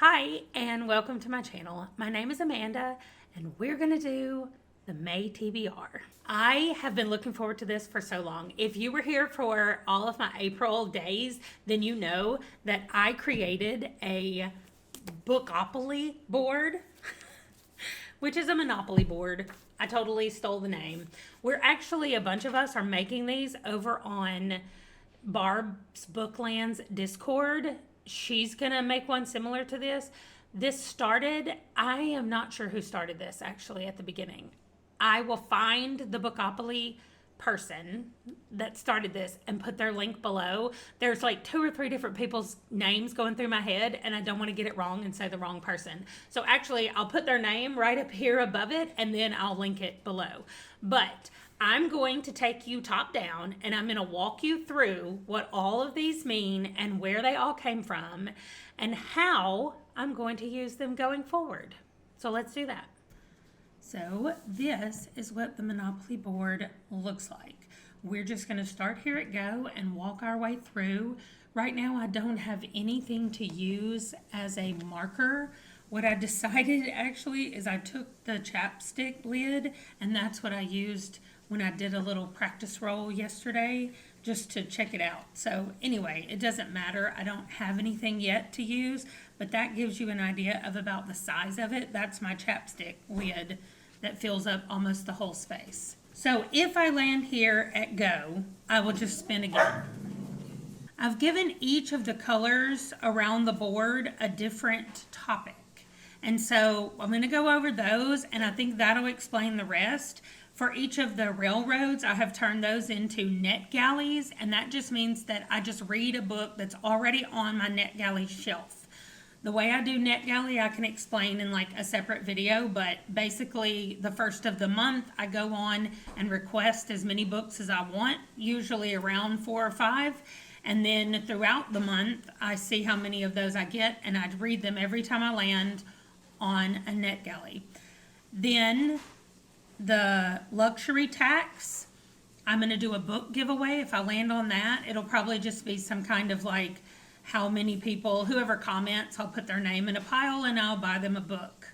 Hi, and welcome to my channel. My name is Amanda, and we're going to do the May TBR. I have been looking forward to this for so long. If you were here for all of my April days, then you know that I created a Bookopoly board, which is a Monopoly board. I totally stole the name. We're actually, a bunch of us are making these over on Barb's Bookland's Discord. She's gonna make one similar to this. This started, I am not sure who started this actually at the beginning. I will find the Bookopoly person that started this and put their link below. There's like 2 or 3 different people's names going through my head, and I don't want to get it wrong and say the wrong person. So actually, I'll put their name right up here above it, and then I'll link it below. But I'm going to take you top down, and I'm going to walk you through what all of these mean and where they all came from and how I'm going to use them going forward. So let's do that. So this is what the Monopoly board looks like. We're just going to start here at go and walk our way through. Right now I don't have anything to use as a marker. What I decided actually is I took the chapstick lid, and that's what I used when I did a little practice roll yesterday just to check it out. So anyway, it doesn't matter. I don't have anything yet to use, but that gives you an idea of about the size of it. That's my chapstick lid that fills up almost the whole space. So if I land here at go, I will just spin again. I've given each of the colors around the board a different topic. And so I'm going to go over those, and I think that'll explain the rest. For each of the railroads, I have turned those into NetGalleys, and that just means that I just read a book that's already on my NetGalley shelf. The way I do NetGalley, I can explain in like a separate video, but basically the first of the month, I go on and request as many books as I want, usually around 4 or 5. And then throughout the month, I see how many of those I get, and I read them every time I land on a NetGalley. Then the luxury tax, I'm going to do a book giveaway. If I land on that, it'll probably just be some kind of like how many people, whoever comments, I'll put their name in a pile and I'll buy them a book.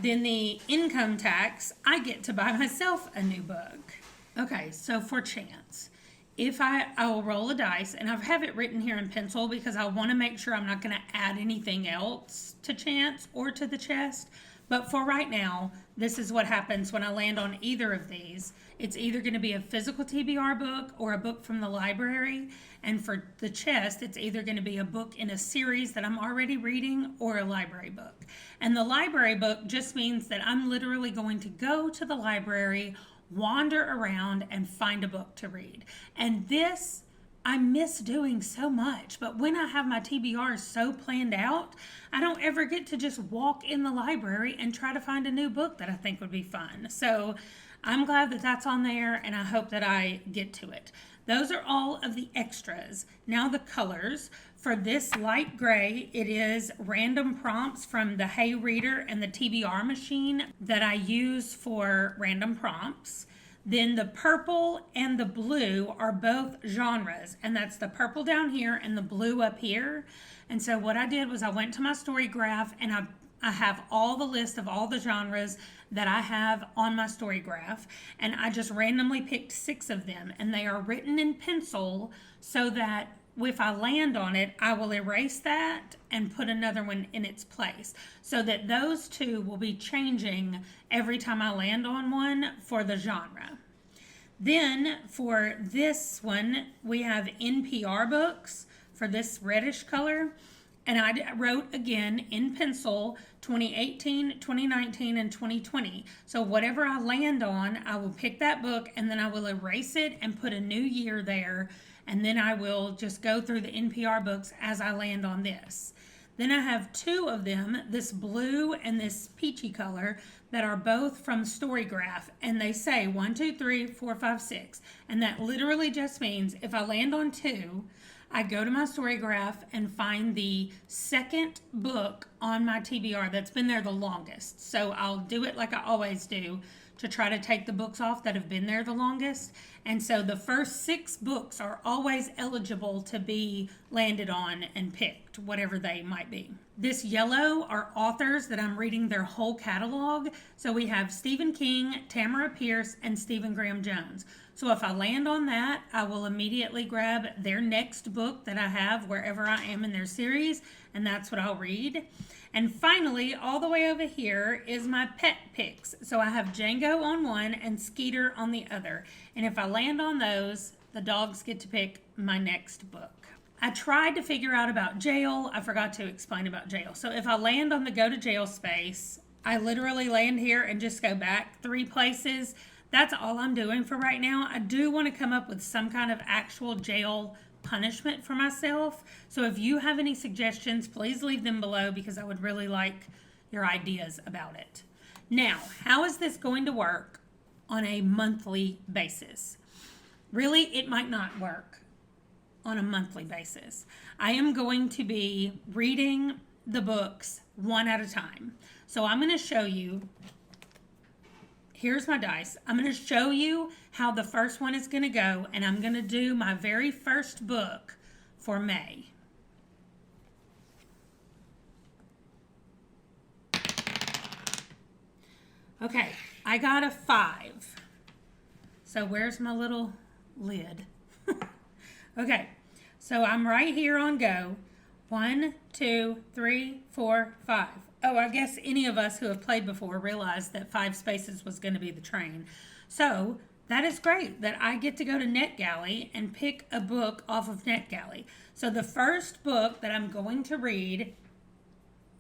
Then the income tax, I get to buy myself a new book. Okay, so for chance, if I will roll a dice, and I have it written here in pencil because I want to make sure I'm not going to add anything else to chance or to the chest. But for right now, this is what happens when I land on either of these. It's either going to be a physical TBR book or a book from the library. And for the chest, it's either going to be a book in a series that I'm already reading or a library book. And the library book just means that I'm literally going to go to the library, wander around, and find a book to read. And this I miss doing so much, but when I have my TBRs so planned out, I don't ever get to just walk in the library and try to find a new book that I think would be fun. So I'm glad that that's on there, and I hope that I get to it. Those are all of the extras. Now the colors. For this light gray, it is random prompts from the Hey Reader and the TBR machine that I use for random prompts. Then the purple and the blue are both genres, and that's the purple down here and the blue up here. And so what I did was I went to my story graph, and I have all the list of all the genres that I have on my story graph, and I just randomly picked 6 of them, and they are written in pencil so that if I land on it, I will erase that and put another one in its place, so that those 2 will be changing every time I land on one for the genre. Then for this one, we have NPR books for this reddish color. And I wrote again in pencil 2018, 2019, and 2020. So whatever I land on, I will pick that book, and then I will erase it and put a new year there. And then I will just go through the NPR books as I land on this. Then I have 2 of them, this blue and this peachy color, that are both from Storygraph. And they say 1, 2, 3, 4, 5, 6. And that literally just means if I land on 2, I go to my Storygraph and find the second book on my TBR that's been there the longest. So I'll do it like I always do to try to take the books off that have been there the longest. And so the first 6 books are always eligible to be landed on and picked, whatever they might be. This yellow are authors that I'm reading their whole catalog. So we have Stephen King, Tamara Pierce, and Stephen Graham Jones. So if I land on that, I will immediately grab their next book that I have wherever I am in their series, and that's what I'll read. And finally, all the way over here is my pet picks. So I have Django on one and Skeeter on the other. And if I land on those, the dogs get to pick my next book. I tried to figure out about jail. I forgot to explain about jail. So if I land on the go to jail space, I literally land here and just go back 3 places. That's all I'm doing for right now. I do want to come up with some kind of actual jail punishment for myself. So if you have any suggestions, please leave them below because I would really like your ideas about it. Now, how is this going to work on a monthly basis? Really, it might not work on a monthly basis. I am going to be reading the books one at a time. So I'm going to show you, here's my dice. I'm going to show you how the first one is going to go, and I'm going to do my very first book for May. Okay, I got a 5. So where's my little lid? Okay, so I'm right here on go. 1, 2, 3, 4, 5. Oh, I guess any of us who have played before realized that 5 spaces was going to be the train. So that is great that I get to go to NetGalley and pick a book off of NetGalley. So the first book that I'm going to read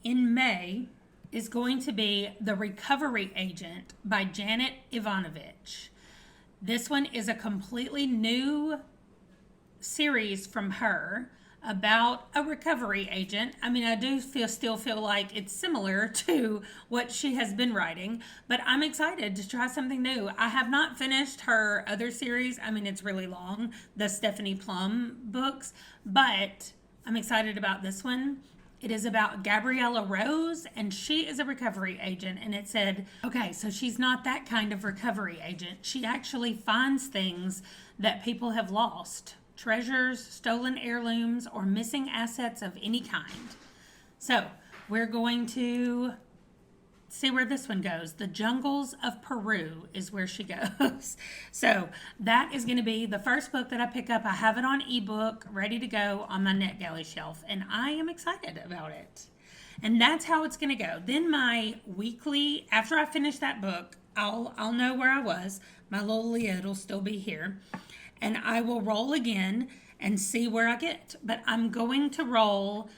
in May is going to be The Recovery Agent by Janet Ivanovich. This one is a completely new series from her about a recovery agent. I mean, I do still feel like it's similar to what she has been writing, but I'm excited to try something new. I have not finished her other series. I mean, it's really long, the Stephanie Plum books, but I'm excited about this one. It is about Gabriella Rose, and she is a recovery agent. And it said, okay, so she's not that kind of recovery agent. She actually finds things that people have lost. Treasures, stolen heirlooms, or missing assets of any kind. So we're going to see where this one goes. The Jungles of Peru is where she goes. So that is going to be the first book that I pick up. I have it on ebook, ready to go on my NetGalley shelf, and I am excited about it. And that's how it's going to go. Then my weekly, after I finish that book, I'll know where I was. My little lid will still be here. And I will roll again and see where I get. But I'm going to roll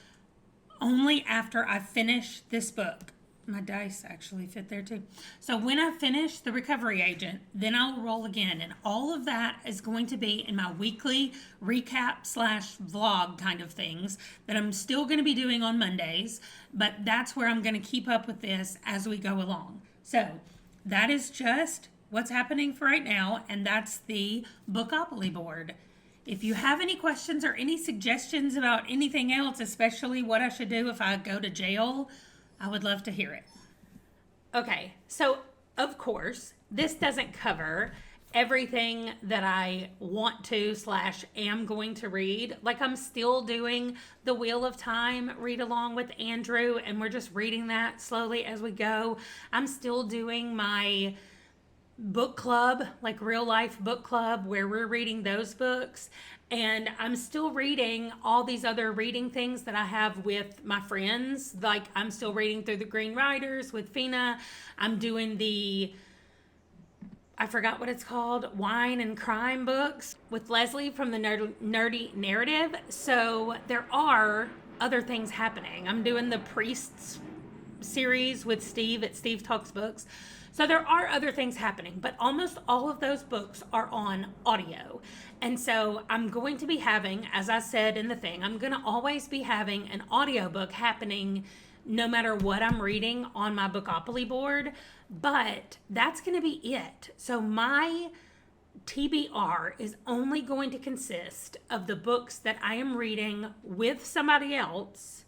only after I finish this book. My dice actually fit there too. So when I finish The Recovery Agent, then I'll roll again. And all of that is going to be in my weekly recap / vlog kind of things that I'm still going to be doing on Mondays. But that's where I'm going to keep up with this as we go along. So that is just what's happening for right now, and that's the Bookopoly board. If you have any questions or any suggestions about anything else, especially what I should do if I go to jail, I would love to hear it. Okay, so of course, this doesn't cover everything that I want to / am going to read. Like, I'm still doing the Wheel of Time read along with Andrew, and we're just reading that slowly as we go. I'm still doing my book club, like real life book club, where we're reading those books. And I'm still reading all these other reading things that I have with my friends. Like, I'm still reading through the Green Riders with Fina. I'm doing the, I forgot what it's called, Wine and Crime books with Leslie from the Nerdy Narrative. So there are other things happening. I'm doing the Priests series with Steve at Steve Talks Books. So there are other things happening, but almost all of those books are on audio. And so I'm going to be having, as I said in the thing, I'm going to always be having an audiobook happening no matter what I'm reading on my Bookopoly board, but that's going to be it. So my TBR is only going to consist of the books that I am reading with somebody else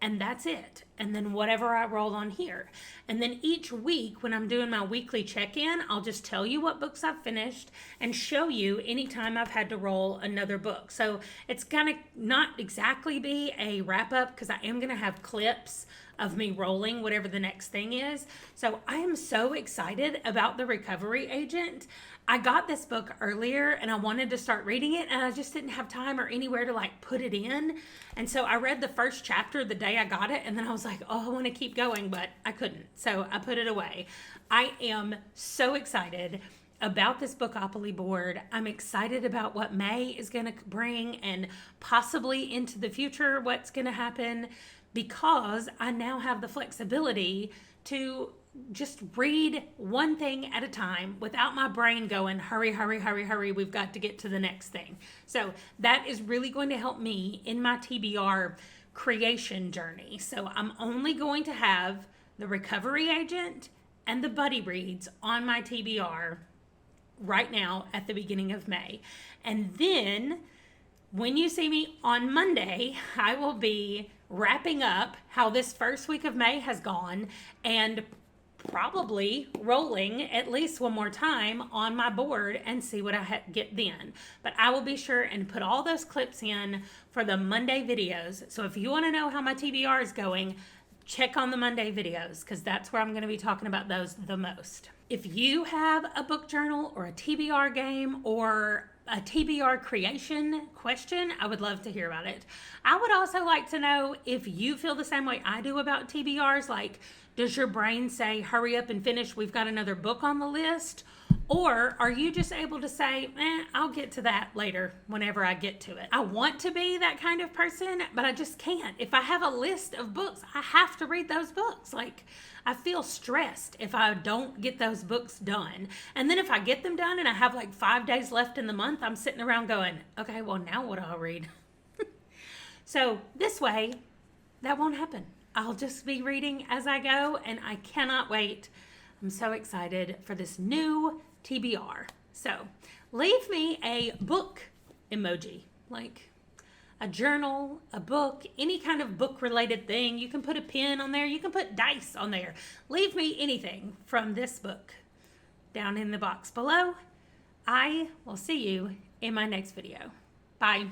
and that's it. And then whatever I roll on here. And then each week when I'm doing my weekly check-in, I'll just tell you what books I've finished and show you anytime I've had to roll another book. So it's gonna not exactly be a wrap-up because I am gonna have clips of me rolling whatever the next thing is. So I am so excited about The Recovery Agent. I got this book earlier and I wanted to start reading it, and I just didn't have time or anywhere to like put it in. And so I read the first chapter the day I got it, and then I was like, oh, I want to keep going, but I couldn't. So I put it away. I am so excited about this Bookopoly board. I'm excited about what May is going to bring, and possibly into the future what's going to happen, because I now have the flexibility to just read one thing at a time without my brain going, hurry, hurry, hurry, hurry, we've got to get to the next thing. So that is really going to help me in my TBR creation journey. So I'm only going to have The Recovery Agent and the Buddy Reads on my TBR right now at the beginning of May. And then when you see me on Monday, I will be wrapping up how this first week of May has gone, and probably rolling at least one more time on my board and see what I get then. But I will be sure and put all those clips in for the Monday videos. So if you want to know how my TBR is going, check on the Monday videos, because that's where I'm going to be talking about those the most. If you have a book journal or a TBR game or a TBR creation question, I would love to hear about it. I would also like to know if you feel the same way I do about TBRs. Like, does your brain say, hurry up and finish, we've got another book on the list? Or are you just able to say, I'll get to that later whenever I get to it? I want to be that kind of person, but I just can't. If I have a list of books, I have to read those books. Like, I feel stressed if I don't get those books done. And then if I get them done and I have like 5 days left in the month, I'm sitting around going, okay, well, now what do I read? So this way, that won't happen. I'll just be reading as I go, and I cannot wait. I'm so excited for this new TBR. So leave me a book emoji, like a journal, a book, any kind of book related thing. You can put a pen on there. You can put dice on there. Leave me anything from this book down in the box below. I will see you in my next video. Bye.